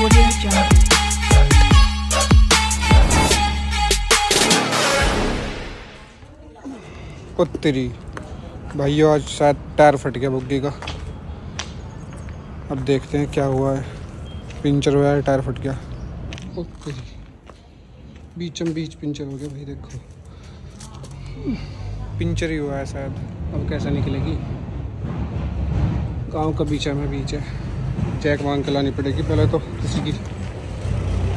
Audio Jungle. उत्तरी भाइयों, आज शायद टायर फट गया बुग्गी का। अब देखते हैं क्या हुआ है। पंचर हुआ है, टायर फट गया। उत्तरी बीचम बीच पंचर हो गया भाई। देखो पंचर ही हुआ है शायद। अब कैसा निकलेगी। गांव का बीच में बीच है। जैक मांग के लानी पड़ेगी पहले तो किसी की।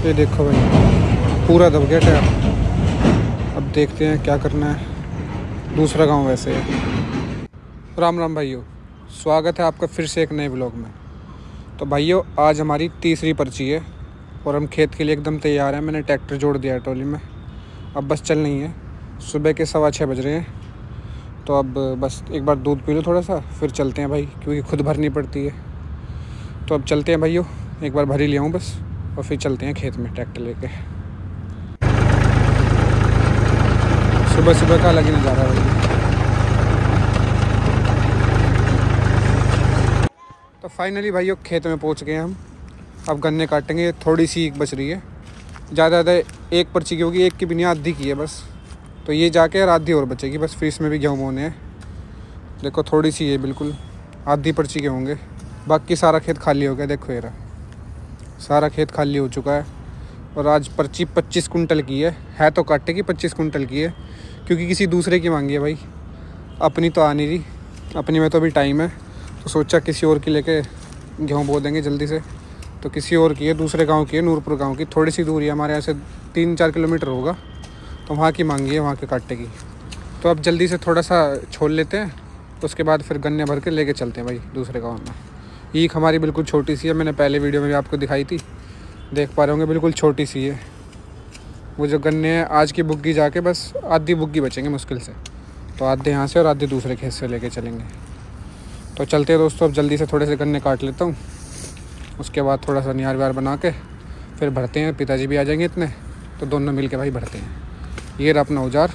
ये देखो भाई पूरा दब गया टायर। अब देखते हैं क्या करना है। दूसरा गांव वैसे है। राम राम भाइयों, स्वागत है आपका फिर से एक नए ब्लॉग में। तो भाइयों आज हमारी तीसरी पर्ची है और हम खेत के लिए एकदम तैयार हैं। मैंने ट्रैक्टर जोड़ दिया है ट्रॉली में। अब बस चलनी है। सुबह के 6:15 बज रहे हैं। तो अब बस एक बार दूध पी लो थोड़ा सा, फिर चलते हैं भाई, क्योंकि खुद भरनी पड़ती है। तो अब चलते हैं भाइयों, एक बार भर ही लिया हूँ बस, और फिर चलते हैं खेत में ट्रैक्टर लेके। सुबह सुबह का अलग ही नज़ारा है भाई। तो फाइनली भाइयों खेत में पहुंच गए हम। अब गन्ने काटेंगे। थोड़ी सी बच रही है, ज़्यादा एक पर्ची की होगी, एक की भी नहीं, आधी की है बस। तो ये जाके और आधी और बचेगी बस। फिर इसमें भी गेहूँ बोने हैं। देखो थोड़ी सी है, बिल्कुल आधी पर्ची के होंगे। बाकी सारा खेत खाली हो गया। देखो ये रहा, सारा खेत खाली हो चुका है। और आज पर्ची 25 कुंटल की है तो काटे की 25 कुंटल की है, क्योंकि किसी दूसरे की मांगी है भाई। अपनी तो आ नहीं रही, अपनी में तो अभी टाइम है। तो सोचा किसी और की लेके गेहूँ बो देंगे जल्दी से। तो किसी और की है, दूसरे गांव की है, नूरपुर गांव की। थोड़ी सी दूरी है हमारे यहाँ से, 3-4 किलोमीटर होगा। तो वहाँ की मांगी है, वहाँ के काटे की। तो अब जल्दी से थोड़ा सा छोड़ लेते हैं, उसके बाद फिर गन्ने भर के लेके चलते हैं भाई दूसरे गाँव में। ईख हमारी बिल्कुल छोटी सी है, मैंने पहले वीडियो में भी आपको दिखाई थी, देख पा रहे होंगे, बिल्कुल छोटी सी है। वो जो गन्ने हैं आज की बुग्गी जाके बस आधी बुग्गी बचेंगे मुश्किल से। तो आधे यहाँ से और आधे दूसरे खेत से लेके चलेंगे। तो चलते हैं दोस्तों, अब जल्दी से थोड़े से गन्ने काट लेता हूँ। उसके बाद थोड़ा सा निहार व्यार बना के फिर भरते हैं। पिताजी भी आ जाएंगे इतने, तो दोनों मिल के भाई भरते हैं। ये रहा अपना औजार।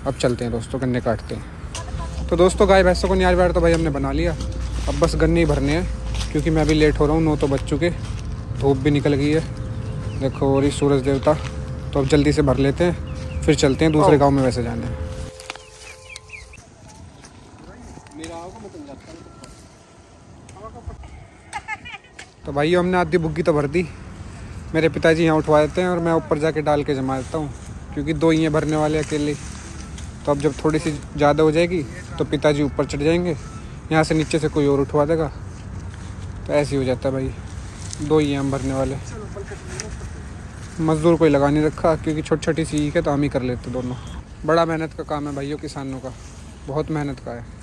अब चलते हैं दोस्तों, गन्ने काटते हैं। तो दोस्तों गाय भैंसों को निहार व्यार तो भाई हमने बना लिया। अब बस गन्ने ही भरने हैं, क्योंकि मैं अभी लेट हो रहा हूँ। 9 तो बज चुके, धूप भी निकल गई है देखो, और ये सूरज देवता। तो अब जल्दी से भर लेते हैं, फिर चलते हैं दूसरे गांव में वैसे जाने हैं। तो भाई हमने आधी बुग्गी तो भर दी। मेरे पिताजी यहाँ उठवा देते हैं और मैं ऊपर जाके डाल के जमा देता हूँ, क्योंकि 2 ही हैं भरने वाले अकेले। तो अब जब थोड़ी सी ज़्यादा हो जाएगी तो पिताजी ऊपर चढ़ जाएंगे, यहाँ से नीचे से कोई और उठवा देगा। तो ऐसे ही हो जाता है भाई, 2 ही हैं हम भरने वाले। मज़दूर कोई लगा नहीं रखा, क्योंकि छोटी छोटी सी है तो हम ही कर लेते दोनों। बड़ा मेहनत का काम है भाइयों, किसानों का बहुत मेहनत का है।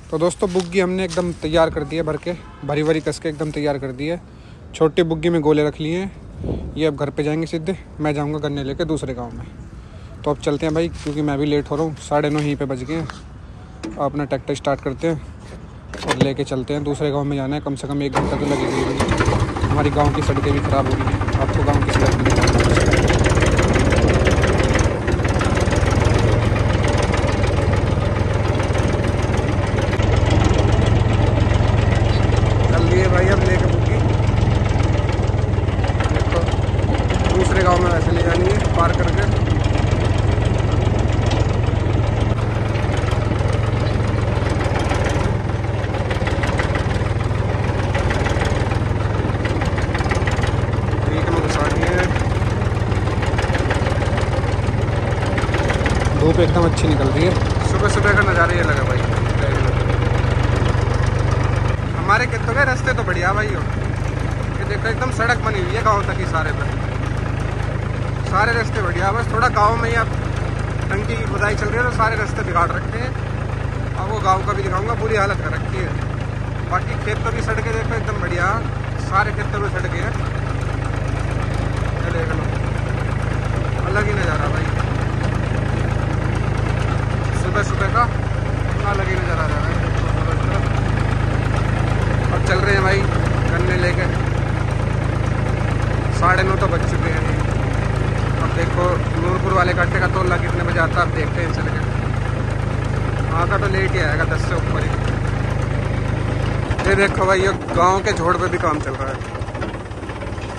तो दोस्तों बुग्गी हमने एकदम तैयार कर दी है, भर के भरी भरी कस के एकदम तैयार कर दी है। छोटी बुग्गी में गोले रख लिए हैं। ये अब घर पे जाएंगे सीधे। मैं जाऊंगा गन्ने लेके दूसरे गांव में। तो अब चलते हैं भाई, क्योंकि मैं भी लेट हो रहा हूँ। 9:30 यहीं पे बज गए हैं। अपना ट्रैक्टर स्टार्ट करते हैं और लेके चलते हैं। दूसरे गाँव में जाना है, कम से कम 1 घंटा तो लगेगा। हमारी गाँव की सड़कें भी ख़राब हो गई हैं। आपको गाँव की सड़क भी भाई अब लेके बुग्गी देखो दूसरे गांव में वैसे ले जानी है पार करके। धूप एकदम अच्छी निकल रही है, सुबह सुबह का नज़ारा ये लगा भाई। हमारे खेतों के रास्ते तो बढ़िया भाई हो, ये देखो एकदम सड़क बनी हुई है गांव तक ही, सारे रास्ते बढ़िया। बस थोड़ा गांव में ही अब टंकी की खुदाई चल रही है तो सारे रास्ते बिगाड़ रखे हैं। और वो गांव का भी दिखाऊंगा, बुरी हालत कर रखी है। बाकी खेतों की सड़कें देखो एकदम बढ़िया, सारे खेतों में सड़कें हैं। देख लो, अलग ही नज़ारा भाई, सुबह सुबह का अलग ही नज़ारा आ रहा है। अब चल रहे हैं भाई गन्ने लेके, 9:30 तो बज चुके हैं। अब देखो नूरपुर वाले कट्टे का तोला कितने बजे आता है, अब देखते हैं चल के। वहाँ का तो लेट ही आएगा, 10 से ऊपर ही। ये देखो भाई, ये गांव के झोड़ पे भी काम चल रहा है।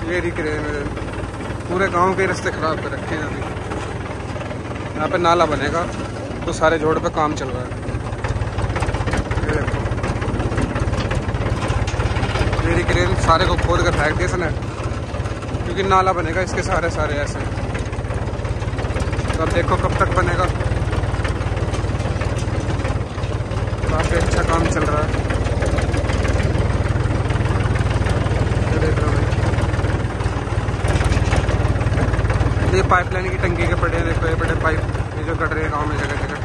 ये दिख रहे हैं मेरे, पूरे गांव के रास्ते खराब कर रखे हैं अभी। यहाँ पे नाला बनेगा तो सारे झोड़ पे काम चल रहा है। ये देखो, मेरी क्रेन सारे को खोद कर फेंक दिया इसने, क्योंकि नाला बनेगा इसके सारे ऐसे। तो अब देखो कब तक बनेगा। काफ़ी अच्छा काम चल रहा है। ये देख रहे हो, ये पाइपलाइन की टंकी के पड़े हैं। देखो ये बड़े पाइप, ये जो कट रहे हैं गाँव में जगह जगह।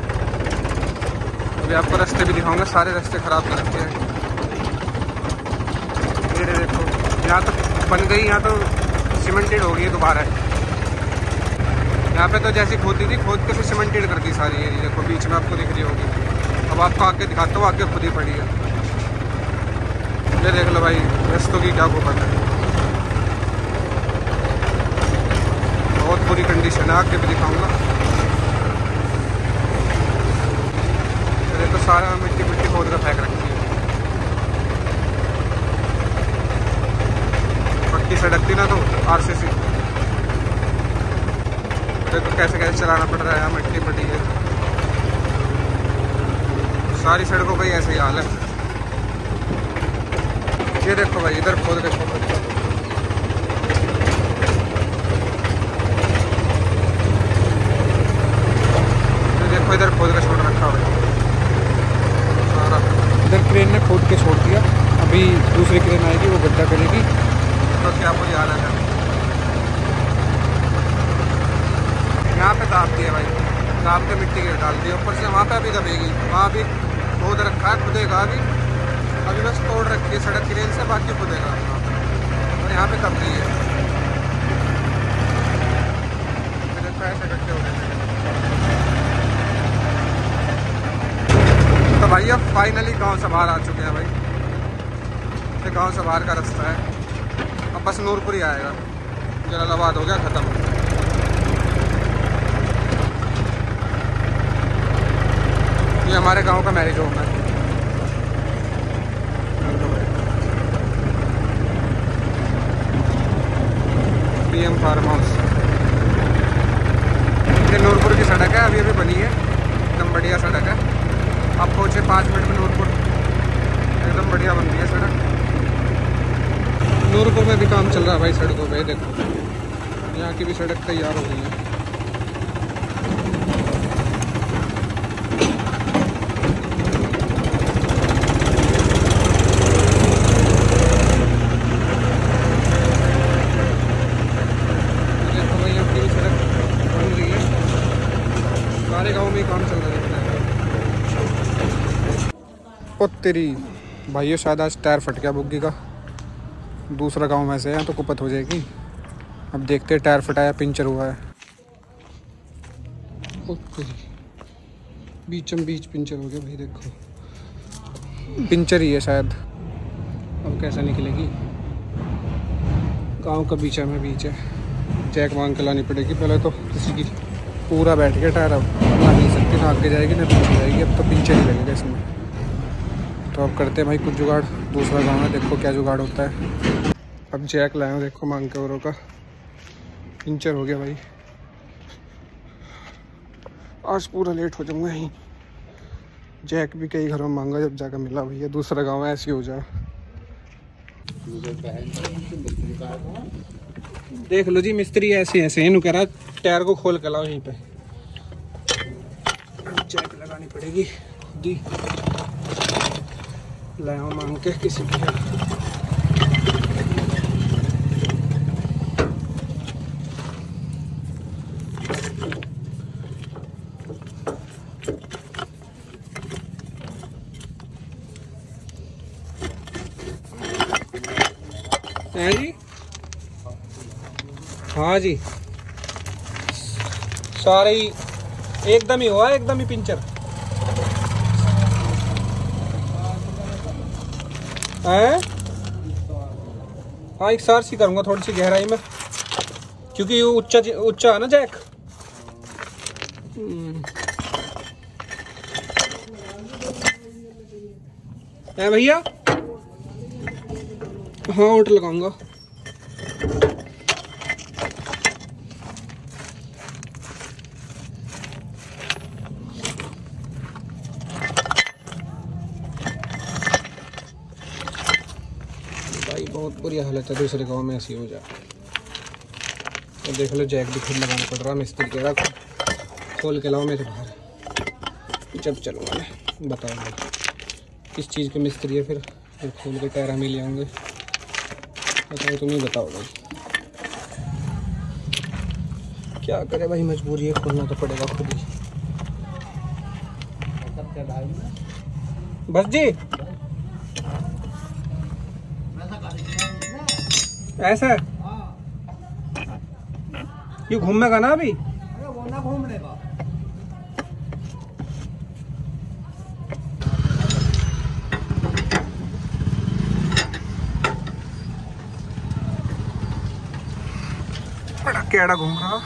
अभी आपको रास्ते भी दिखाऊंगा, सारे रास्ते खराब कर रखे हैं। ये देखो, यहाँ तो बन गई, यहाँ तो सीमेंटेड हो गई है दोबारा। यहाँ पे तो जैसी खोदी थी, खोद के फिर सीमेंटेड कर दी सारी। ये देखो बीच में आपको दिख रही होगी। अब आपको आगे दिखाता हूँ, आगे खुद ही पड़ी है। ये देख लो भाई, रास्तों की क्या गुफत है, बहुत बुरी कंडीशन है। आगे भी दिखाऊंगा। देखो सारा मिट्टी खोद कर फेंक रखी है। पक्की सड़क थी ना तो RCC, देखो कैसे चलाना पड़ रहा है। मिट्टी पड़ी है, सारी सड़कों का ही ऐसे ही हाल है। ये देखो भाई, इधर खोद के छोड़ रखा है। ये देखो इधर खोद के छोड़ रखा है सारा। इधर क्रेन ने खोद के छोड़ दिया, अभी दूसरी क्रेन आएगी, वो गड्ढा करेगी। तो क्या बुरी हालत है। यहाँ पे दाब दिया भाई, दाब के मिट्टी के डाल दिया ऊपर से। वहाँ पे अभी दबेगी, वहाँ भी खोद रखा है, खुदेगा अभी बस तोड़ रखी है सड़क क्रेन से, बाकी खुदेगा। और यहाँ पे दब रही है। ऐसे इकट्ठे हो गए। तो भाई अब फाइनली गांव से बाहर आ चुके हैं भाई। ये गांव से बाहर का रास्ता है। अब बस नूरपुर ही आएगा, जलालाबाद हो गया ख़त्म। ये हमारे गांव का मैरिज होम है। PM farm house. ये नूरपुर की सड़क है, अभी बनी है, एकदम बढ़िया सड़क है। आप पहुँचे 5 मिनट में नूरपुर, एकदम बढ़िया बन रही है सड़क। नूरपुर में भी काम चल रहा है भाई सड़कों पे। देखो यहाँ की भी सड़क तैयार हो गई है। देखो भाई यहाँ की भी सड़क बन रही है, सारे गाँव में काम चल रहा है। ओ तेरी भाइयों, शायद आज टायर फट गया बुग्गी का। दूसरा गांव में से है तो कुपत हो जाएगी। अब देखते हैं, टायर फटाया, पंचर हुआ है। ओके, बीचम बीच पंचर हो गया भाई। देखो पंचर ही है शायद। अब कैसा निकलेगी, गांव का बीच में बीच है। जैक मांग के लानी पड़ेगी पहले तो किसी की। पूरा बैठ गया टायर, अब ना हिल सकती, ना आगे जाएगी ना पीछे जाएगी। अब तो पंचर ही लगेगा इसमें। तो अब करते हैं भाई कुछ जुगाड़। दूसरा गांव है, देखो क्या जुगाड़ होता है। अब जैक लाए हूँ, देखो मांग के औरों का। पंचर हो गया भाई, आज पूरा लेट हो जाऊंगा यहीं। जैक भी कई घरों में मांगा, जब जाकर मिला भैया। दूसरा गांव है, ऐसे ही हो जाए। देख लो जी, मिस्त्री ऐसे ऐसे इन कह रहा टायर को खोल के लाओ यहीं पे। जैक लगाने लगानी पड़ेगी खुद ही, लाया मांग के किसी की। है जी, हाँ जी, सारे ही एकदम ही हुआ, एकदम ही पिंचर है। हाँ, एक सार सी करूँगा थोड़ी सी गहराई में, क्योंकि ये ऊंचा है ना जैक। है भैया, हाँ आउट लगाऊंगा। भाई बहुत बुरी हालत है, दूसरे गांव में ऐसी हो जाए तो देख लो, जैक भी खुद लगाना पड़ रहा। मिस्त्री कह रहा खोल के लाओ मेरे बाहर, जब चलूँगा मैं। बताओ भाई किस चीज़ के मिस्त्री है, फिर खोल के टायर हम ही ले आऊँगे। बताओ, तुम ही बताओ भाई, क्या करे भाई, मजबूरी है, खोलना तो पड़ेगा खुद ही। बस जी, ऐसा ये घूमेगा ना अभी, वो ना घूमने का। बड़ा केड़ा घूम रहा।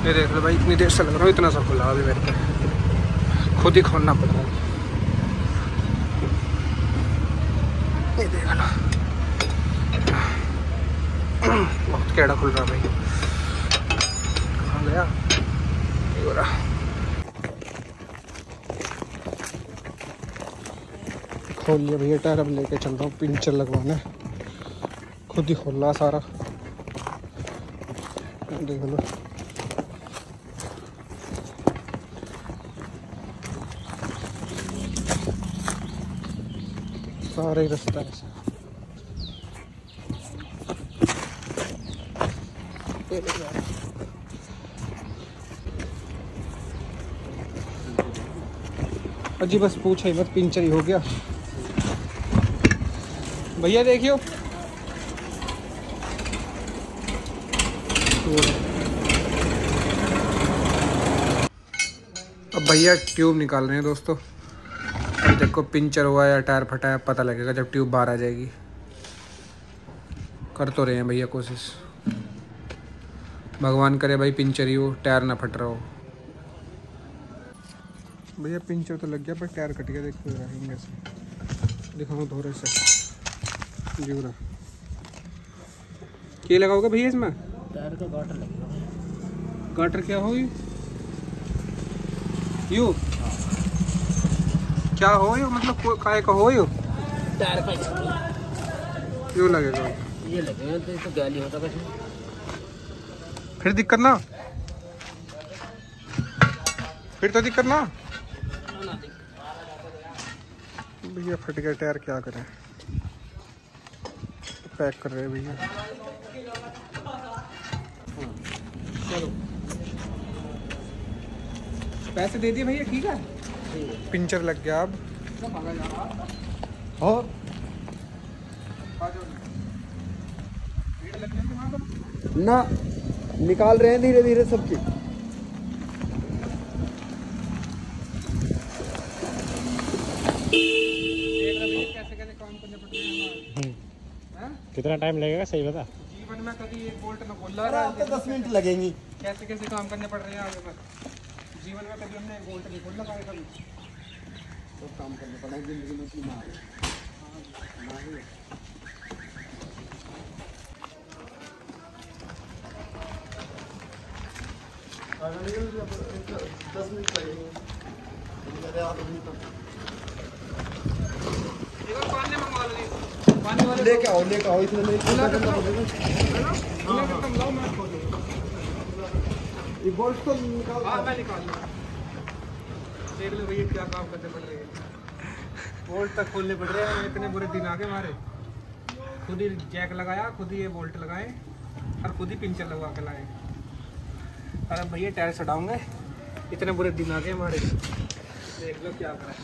ये देख लो भाई, इतनी देर से लग रहा हूँ, इतना सा खुला अभी मेरे को, खुद ही खोलना पड़ रहा है। ये देख लो, बहुत केड़ा खुल रहा भाई। कहाँ गया ये हो रहा। खोल लिया भैया टायर, अब लेके चल रहा हूँ पिंचर लगवाने। खुद ही खोल रहा सारा, देख लो। सारा ही रास्ता ऐसा। अजी बस पूछे मत, पिंचर ही हो गया भैया, देखियो। अब भैया ट्यूब निकाल रहे हैं दोस्तों। अब देखो पिंचर हुआ या टायर फटा है, पता लगेगा जब ट्यूब बाहर आ जाएगी। कर तो रहे हैं भैया कोशिश, भगवान करे भाई पिंचर ही हो, टायर ना फट रहा हो। भैया पिंचर तो लग गया पर टायर कट गया, देखो रहेंगे से दिखाऊँ थोड़े से जूरा। क्या लगाओगे भैया इसमें? टायर का गाटर लगेगा। गाटर क्या हो यू क्या हो यो, मतलब काय का हो यो? टायर का यू लगेगा, ये लगेगा तो इसको गाली होता कुछ, फिर दिक्कत ना, फिर तो दिक्कत ना। भैया फट गया टायर, क्या करें, पैक कर रहे हैं भैया। चलो पैसे दे दिए भैया, ठीक है। पिंचर लग गया अब, और ना निकाल रहे हैं धीरे धीरे सबकी। कैसे काम करने पड़ते हैं। कितना टाइम लगेगा सही बता? जीवन में कभी एक बोल्ट में खोल रहा है, 10 मिनट लगेंगी। कैसे कैसे काम करने पड़ रहे हैं आगे में। जीवन में कभी हमने एक बोल्ट नहीं खोल लगा, कभी तो काम करने पड़ेगा जिंदगी में की मार। दस मिनट लगेंगे। लेके आओ इसमें बोल्ट तो निकाल। मैं निकाल देख लो भैया क्या काम करने पड़ रहे हैं, बोल्ट तक खोलने पड़ रहे हैं, इतने बुरे दिन आके हमारे। खुद ही जैक लगाया, खुद ही ये बोल्ट लगाए और खुद ही पिंचर लगवा के लाए। अरे भैया टायर सटाऊंगे, इतने बुरे दिन आ गए हमारे। देख लो क्या करें।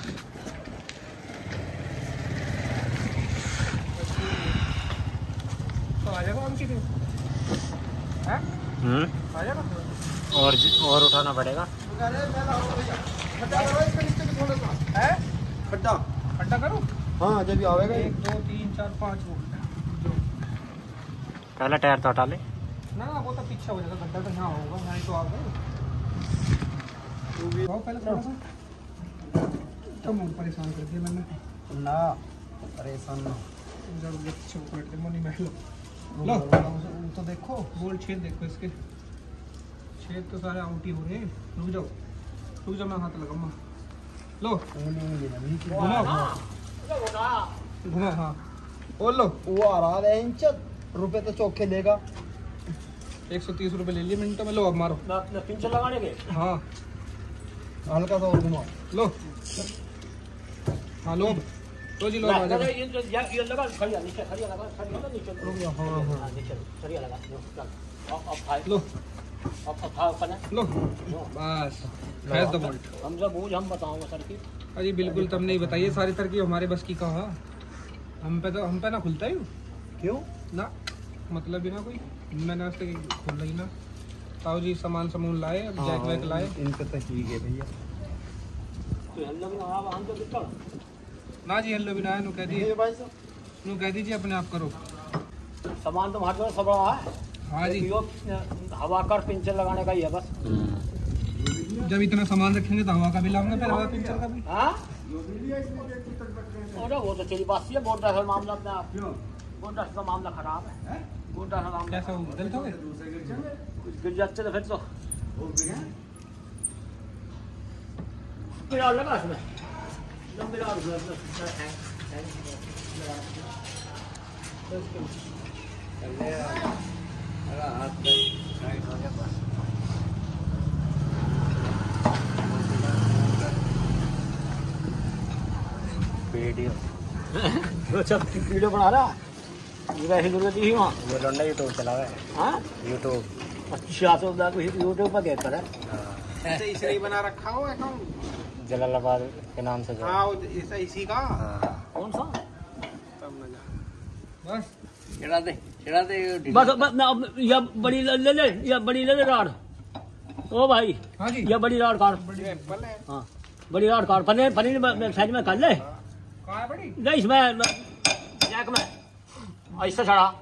तो आ जाएगा हम कितने है? आ जाएगा और उठाना पड़ेगा। खड्डा खड्डा करूँ? हाँ जब आवेगा 1 2 3 4 5 वो पहला टायर तो हटा ले ना, वो तो पीछे हो जाएगा, गड्ढा तो यहाँ होगा, यहाँ तो आ गए। पहले थोड़ा सा तो मुझे परेशान कर दिया मैंने ना, परेशान ना जब बच्चे को बैठ के मनी में लो तो देखो गोल छेद देखो, इसके छेद तो सारे आउट ही हो रहे हैं। रुक जाओ मैं हाथ लगाऊंगा। लो घुमाओ हाँ बोल लो। वो आ रहा है इंच रुपए तो चौके लेगा। 130 रुपये ले लिए मिनटों में। लो अब मारो पिंचर लगाने के। हाँ हल्का सा और घुमाओ। लो हाँ लो तो जी लो आ जाओ। ये लगा खड़िया नीचे, खड़िया लगा, खड़िया लगा नीचे। रुक जाओ। हाँ हाँ नीचे खड़िया लगा। अब खाए लो अब खाओ खाना। लो बस फैस दो बोल्ट। हम जब बूझ हम बताऊंगा सर की। अरे बिल्कुल तुम नहीं बताइए, सारी तरकीब हमारे बस की कहा। हम पे ना खुलता ही क्यों ना, मतलब ही ना कोई। मैंने आज तक खोला ही ना। ताऊ जी सामान लाए, अब जैक वैक लाए। इनका तो ठीक है भैया। तो हल्ला भी ना हम तो कितना ना जी हल्लो भी ना है, नु कह दिए भाई साहब, नु कह दीजिए अपने आप करो। सामान तो हमारे पास सब रहा है। हाँ जी यो हवा कर पिंचर लगाने का ही है बस। जब इतना सामान रखेंगे तो हवा का भी लाऊंगा, फिर हवा पिंचर का भी। हाँ वो तो चली बात है। बोर्डर का मामला अपने आप, बोर्डर का मामला खराब है। बोर्डर का मामला कैसा हो गलत हो गए? कुछ गिर जाते तो फिर तो मिलाड़ लगा इसमें, मिलाड़ वीडियो बना रहा वैसे जरूरत ही वहाँ वो लौंडा यूट्यूब चला रहा है। हाँ यूट्यूब। अच्छा तो यूट्यूब पर देखता है। ऐसे इसलिए बना रखा हो अकाउंट जलालाबाद के नाम से। हाँ इसी का। कौन सा? बस चिढ़ा दे बस या बड़ी ले ले, या बड़ी ले ले राड। ओ भाई हाँ जी या बड़ी राड काट। बड़ी एप्पल है। हाँ बड़ी राड काट। पनीर साइड में कर ले। कहाँ है बड़ी? नहीं इसमें जैक में ऐसा चढ़ा।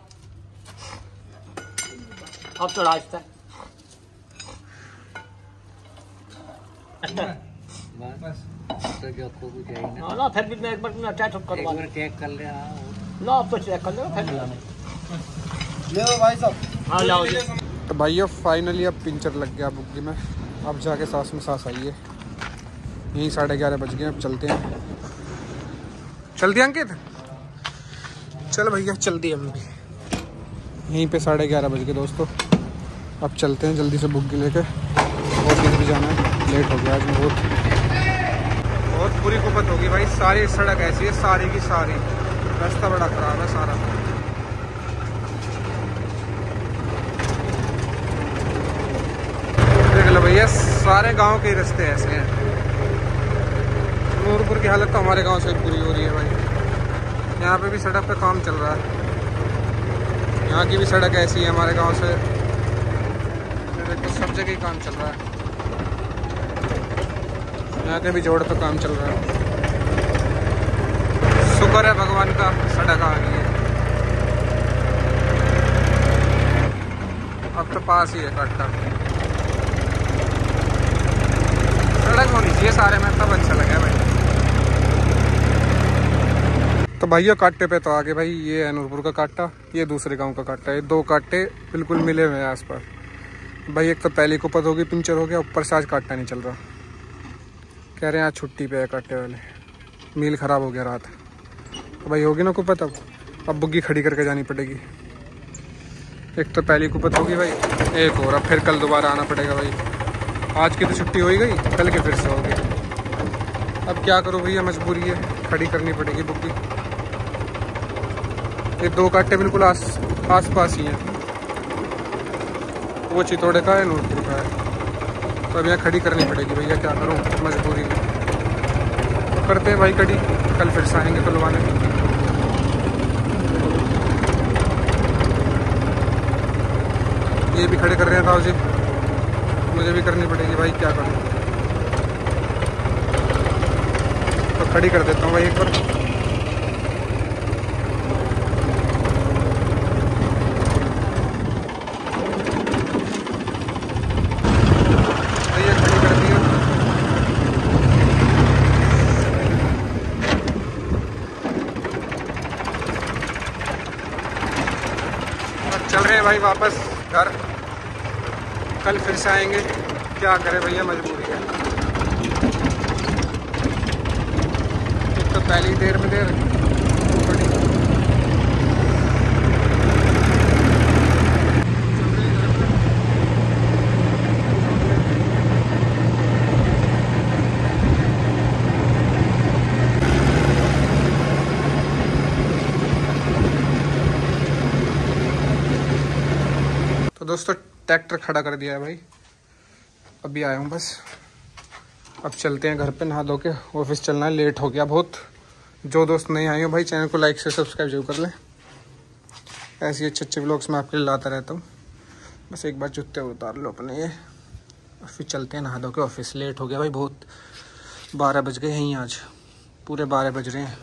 अब चढ़ा इस तरह। बस हाँ ना फिर भी मैं एक बार चेक करवा चेक कर ले ना। अब तो चेक कर लेगा फिर ले लो भाई साहब। हाँ लाओ। तो भाइयों फाइनली अब पिंचर लग गया बुग्गी में। अब जाके सांस में सांस आई है। यहीं 11:30 बज गए। अब चलते हैं। चल दिया अंकित? चल भैया चल दिए हम भी। यहीं पे 11:30 बज गए दोस्तों। अब चलते हैं जल्दी से बुग्गी लेके। ऑफिस भी जाना है, लेट हो गया आज बहुत बुरी कुपत होगी भाई। सारी सड़क ऐसी है, सारी की सारी। रास्ता बड़ा ख़राब है सारा। देख लो भैया सारे गांव के रास्ते ऐसे हैं। नूरपुर की हालत तो हमारे गांव से बुरी हो रही है भाई। यहाँ पे भी सड़क पे काम चल रहा है। यहाँ की भी सड़क ऐसी है हमारे गांव से। देखो सब जगह ही काम चल रहा है। यहाँ के भी जोड़ पे काम चल रहा है। शुक्र है भगवान का सड़क आ गई है। अब तो पास ही है कट्टा। सड़क होनी चाहिए सारे में, तब अच्छा लगे भाई। तो भाइयों काट्टे पे तो आगे भाई। ये है नूरपुर का काट्टा, ये दूसरे गांव का काट्टा है। 2 काट्टे बिल्कुल मिले हुए हैं आसपास भाई। एक तो पहली कुपत होगी, पिंचर हो गया, ऊपर से आज काट्टा नहीं चल रहा। कह रहे हैं आज छुट्टी पे है काट्टे वाले, मील ख़राब हो गया रात। तो भाई होगी ना कुपत। अब बुग्गी खड़ी करके जानी पड़ेगी। एक तो पहली कुपत होगी भाई, एक और। अब फिर कल दोबारा आना पड़ेगा भाई। आज की तो छुट्टी हो ही गई, कल के फिर से होगी। अब क्या करूँ भैया, मजबूरी है, खड़ी करनी पड़ेगी बुक भी। ये 2 कांटे बिल्कुल आस पास ही हैं। वो चितौड़े का है, नूरपुर का है। तो अब यहाँ खड़ी करनी पड़ेगी भैया, क्या करूँ, मजबूरी है। तो करते हैं भाई खड़ी, कल फिर से आएंगे खुलवाने। ये भी खड़े कर रहे हैं ताऊ जी, मुझे भी करनी पड़ेगी भाई, क्या करूँ। तो खड़ी कर देता हूँ भाई एक बार। भैया खड़ी कर दी है। अब चल रहे हैं भाई वापस घर, कल फिर से आएंगे, क्या करें भैया, मजबूरी है। एक तो पहली देर में देर, तो दोस्तों ट्रैक्टर खड़ा कर दिया है भाई, अभी आया हूँ बस। अब चलते हैं घर पे, नहा धो के ऑफिस चलना है, लेट हो गया बहुत। जो दोस्त नहीं आए हो भाई, चैनल को लाइक से सब्सक्राइब जरूर कर लें। ऐसे ही अच्छे व्लॉग्स मैं आपके लिए लाता रहता हूँ। बस एक बार जूते उतार लो अपने ये, और फिर चलते हैं नहा धो के ऑफिस। लेट हो गया भाई बहुत, 12 बज गए हैं आज, पूरे 12 बज रहे हैं।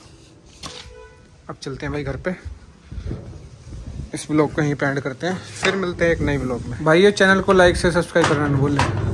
अब चलते हैं भाई घर पे, इस ब्लॉग को यहीं पे एंड करते हैं, फिर मिलते हैं एक नई ब्लॉग में। भाई ये चैनल को लाइक से सब्सक्राइब करना न भूलें।